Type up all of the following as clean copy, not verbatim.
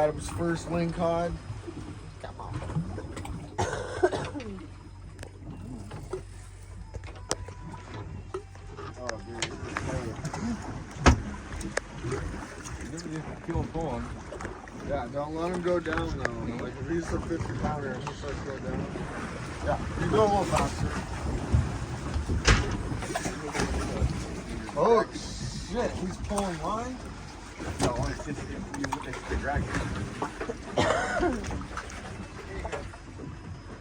Adam's first lingcod. Come on. Oh, dude. Keep on pulling. Yeah, don't let him go down though. Like if he's a 50 pounder and he starts to go down. Yeah, you go a little faster. Oh shit, he's pulling line? No, it's just it's the drag.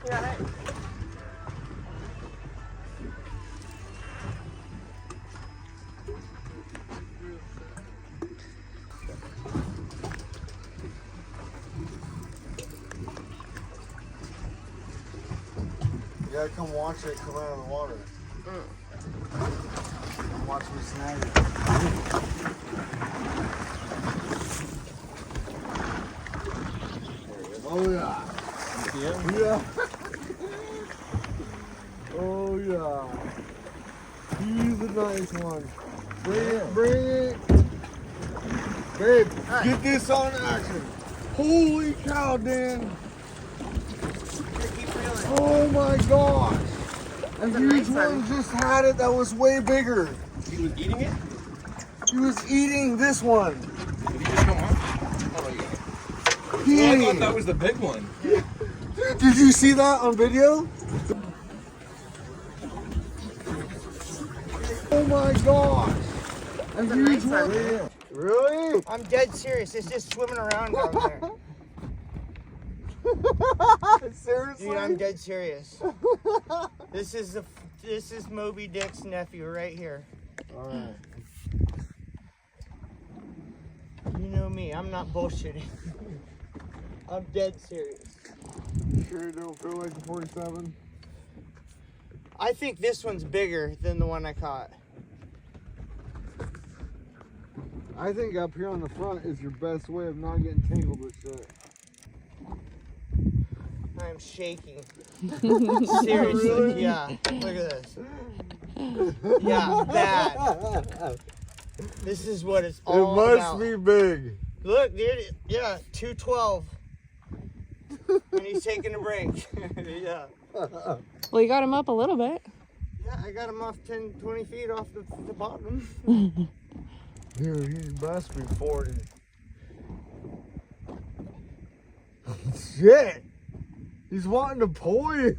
Yeah. You gotta come watch it come out of the water. Watch me snag it. Oh yeah. Yeah. Oh yeah. He's a nice one. Bring it, bring it. Babe, get this on action. Holy cow, Dan. Oh my gosh. A huge one just had it that was way bigger. He was eating it? He was eating this one. Did he just come on? Oh, yeah. He I thought that was the big one. Did you see that on video? Oh my gosh. A huge one. Really? I'm dead serious. It's just swimming around down there. Seriously? Dude, I'm dead serious. This is Moby Dick's nephew right here. Alright. You know me, I'm not bullshitting. I'm dead serious. Sure you don't feel like the 47? I think this one's bigger than the one I caught. I think up here on the front is your best way of not getting tangled with shit. I'm shaking. Seriously, yeah. Look at this. Yeah, bad. This is what it's all about. It must be big. Look, dude. Yeah, 212. And he's taking a break. Yeah. Well, you got him up a little bit. Yeah, I got him off 10, 20 feet off the bottom. Dude, he must be 40. Shit. He's wanting to pull you.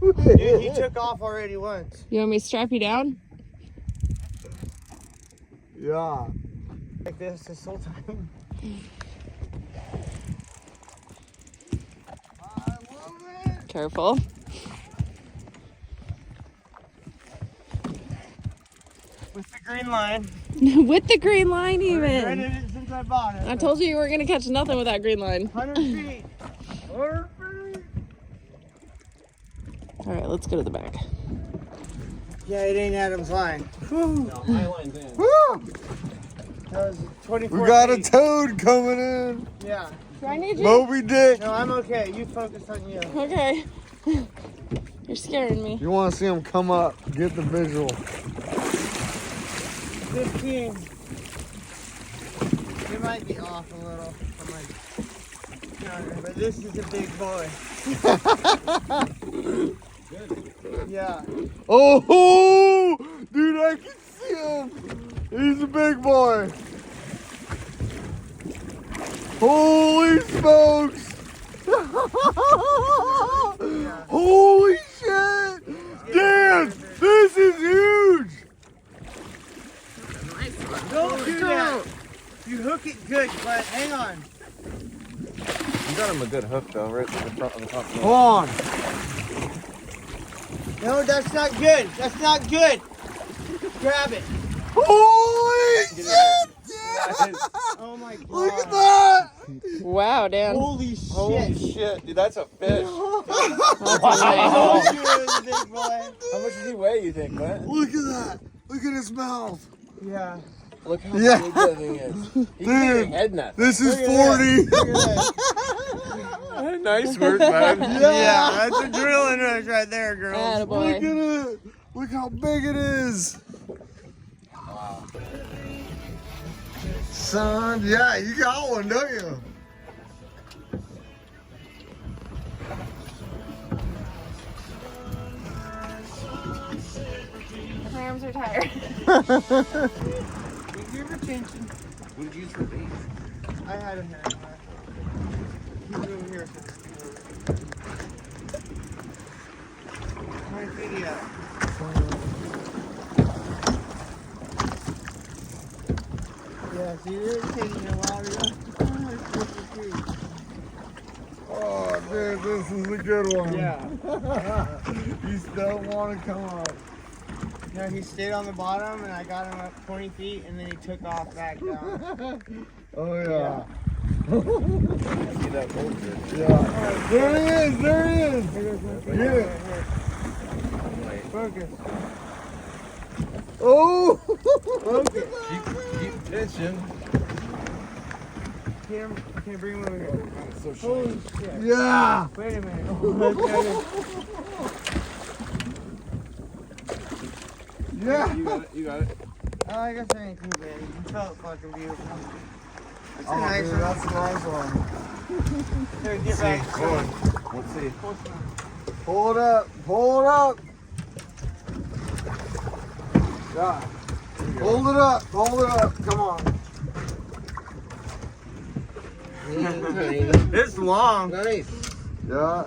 Dude, he took off already once. You want me to strap you down? Yeah. Like this whole time. I love it. Careful. With the green line. With the green line I've even. it since I bought it. I told you were going to catch nothing with that green line. 100 feet. 100 feet. All right, let's go to the back. Yeah, it ain't Adam's line. No, my line's in. That was 24 We got a feet. toad coming in. Yeah. Do I need you? Moby Dick. No, I'm okay. You focus on you. Okay. You're scaring me. You want to see him come up, get the visual. 15. It might be off a little from my counter, but this is a big boy. Yeah. Oh, dude, I can see him. He's a big boy. Holy smokes. Holy shit. Dan, this is huge. Don't do that. You hook it good, but hang on. You got him a good hook though, right in the front on the top. Hold on. No, that's not good. That's not good. Grab it. Holy shit. Oh my god. Look at that. Wow, Dan. Holy shit. Holy shit, dude, that's a fish. Oh, you big boy. How much does he weigh, you think, Clint? Look at that. Look at his mouth. Yeah. Look how Yeah. big that thing is. He's Dude, getting head nut. This is Look at 40. Look at that. Nice work, man. Yeah, that's a drilling hook right there, girls. Look at Attaboy. it. Look how big it is. Son, yeah, you got one, don't you? arms are tired. Give her attention. What did you use for bait? I had a hand. He's over here. My video. Yeah, see, it's taking a while to go. Oh, dude, this is a good one. Yeah. You still want to come up. No, he stayed on the bottom and I got him up 20 feet and then he took off back down. Oh, yeah. See that boat there? Yeah. There he is. There he is. Get it. Focus. Oh. Focus. Keep tension. Kim, can bring him over here. It's so Holy shiny. shit. Yeah. Wait a minute. Yeah. You got it. You got it. Oh, I guess I ain't too bad. You felt fucking beautiful. That's a Oh, nice dude, one. that's a nice one. Here, get back. Come on. Let's see. Pull it up. Pull it up. Yeah. Hold it up. Hold it up. Come on. It's long. Nice. Yeah.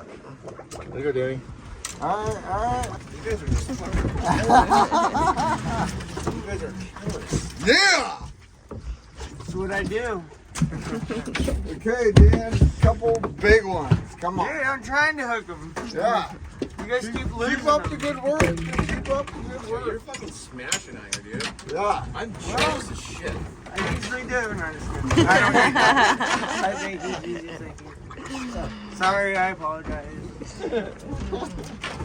There you go, Danny. All right. All right. You guys are just fucking. You guys are killers. Yeah. That's what I do. Okay, Dan. Couple big ones. Come on. Dude, I'm trying to hook them. Yeah. You guys keep losing Keep up them. the good work. Keep up the good You're work. fucking smashing out here, dude. Yeah. I'm jealous as shit. I usually do. No, I'm just kidding. I don't think that. I think it's easy thinking. Sorry, I apologize.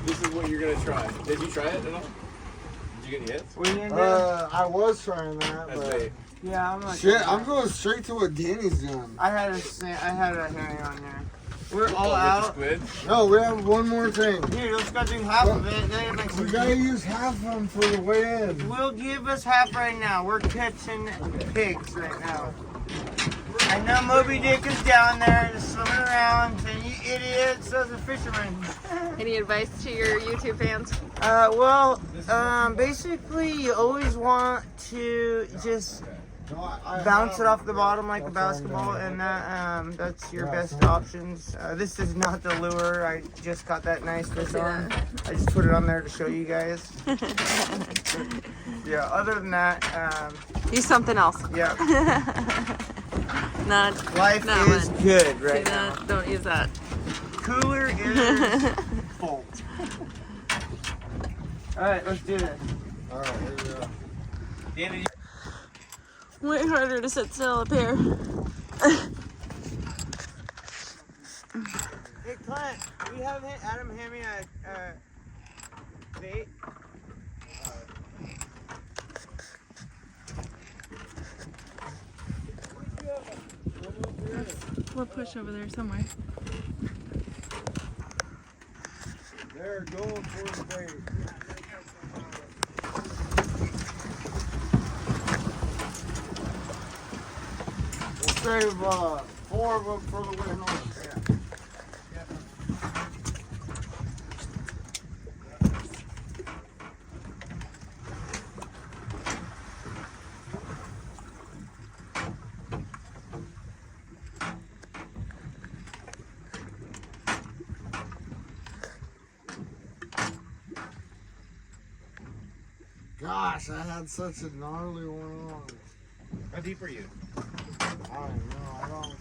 This is what you're gonna try. Did you try it at all? Did you get any hits? What are you gonna do? I was trying that, That's but bait. Yeah, I'm not. shit, I'm going straight to what Danny's doing. I had a herring on there. We're all Oh, out. with the squid? No, we have one more thing. Dude, let's go do half of it. Then it makes We gotta use half of them for the way in. We'll give us half right now. We're catching pigs right now. I know Moby Dick is down there just swimming around saying, you idiots, those are fishermen. Any advice to your YouTube fans? Basically, you always want to just bounce it off the bottom like a basketball, and that's your best options. This is not the lure. I just got that nice fish on. I just put it on there to show you guys. Yeah, other than that, Use something else. yeah, Not life That is one. good do right now. that. Don't use that. Cooler is full. Alright, let's do this. Alright, here we go. Danny, Way harder to sit still up here. Hey Clint, we have Adam hand me a bait. We'll push over there somewhere. They're going for the bait. We'll save 4 of them for the way home. Gosh, I had such a gnarly one on. how deep are you? I don't know. I don't.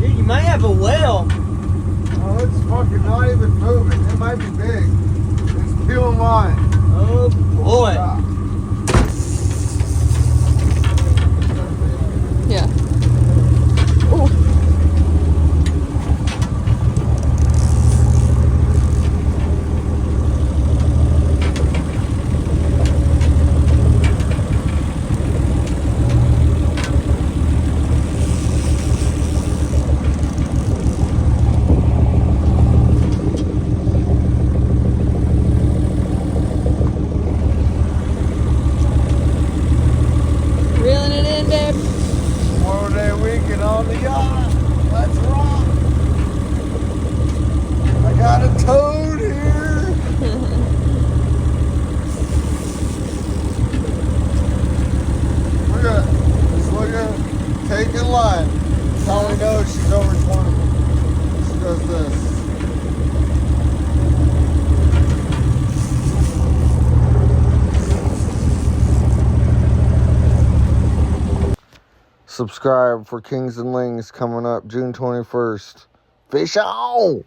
Dude, you might have a whale. Oh, it's fucking not even moving. It might be big. It's peeling line. Oh boy. Yeah. Yeah. Subscribe for Kings and Lings coming up June 21st. Fish on!